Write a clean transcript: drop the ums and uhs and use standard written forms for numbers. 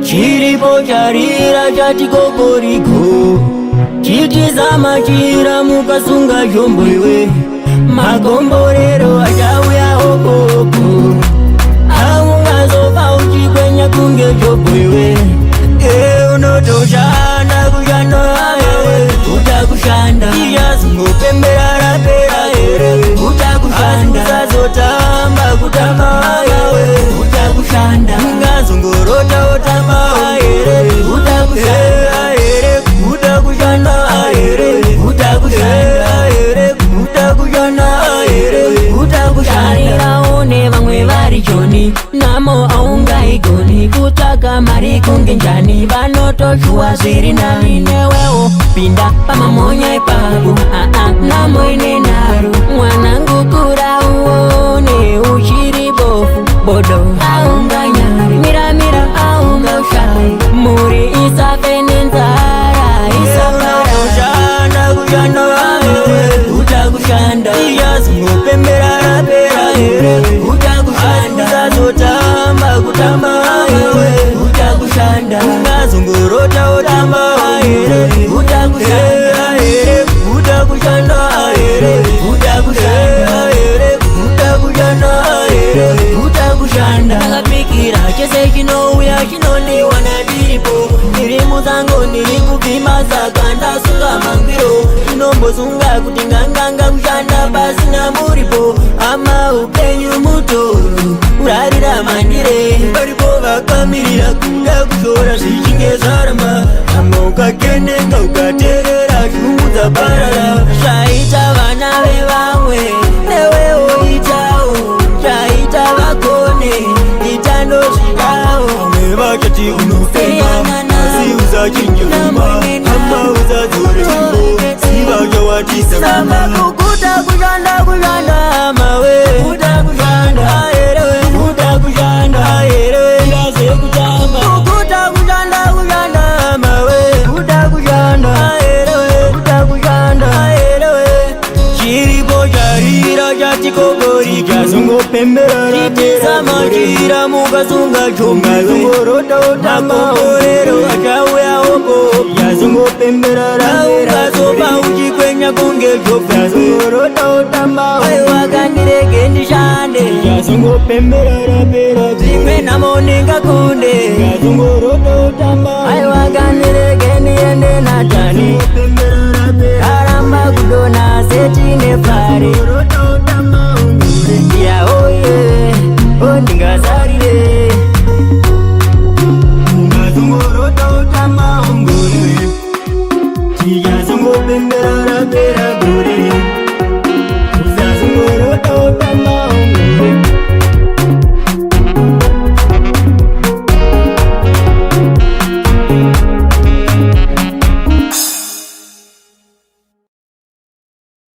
Chiripo charira chati kokoriko, chitizama chira mukasunga jombo iwe. Magomborero achauya okoko, aungazofa uchikwenya kunge jombo iwe. Unotoshanda kushanda wewe, utakushanda iyazungopembera rapera ere, utakushanda azazotamba kutamba wewe, utakushanda ngazungorota otamba ere, utakushanda ere, utakushanda ere, utakushanda ere, utakushanda ere, utakushanda one vamwe vari joni namo aungaigoni kutsvaka mari kunge njani vanotoshua zviri nani newewo pinda pamamonya ipapo namo ine naro mwanangu kura uone uchiri bofu bodo aunganyari miramira aunga ushai muri isafe nenzara isafara kushanda wewe utakushanda iyazungopembera rapera ere utakushanda zazotamba kutamba wewe utakushanda ngazungorota otamba ere utakushanda ere utakushanda ere utakushanda ere utakushanda ere utakushanda akapikira chese chinouya chinondiwa nadiripo ndiri muzango ndiri kupima saka ndasunga mangwiro inombozunga kuti nganganga kushanda pasina muripo ama upenyu mutoro urarira mandire paripo vakamirira kuda kushora zvichinge zvaramba ama ukakendenga ukaterera shungu dzaparara zvaita vana vevamwe newewo itawo zvaita vakone itandozvidawo vamwe vachati unofema asi uzachinjuma ama uzadzore chimbo sivachawatisa saka kukuta kushanda kushanda mawe utakushanda erewe utakushanda erewe ngaze kutamba kukuta kushanda kushanda mawe utakushanda erewe utakushanda erewe chiripo charira chatikogori chazongopembera chitizama chira mukasunga chonga zongorota otamaorero achauya oko yazongopembera raungazopa uchikwenya kunge jofa zongorota otamba aiwakandirege ndishande yazongopembera rapera dzimwe namo ndingakunde yazongorota otamba aiwakandirege ndiende natani aramba kudona setine pari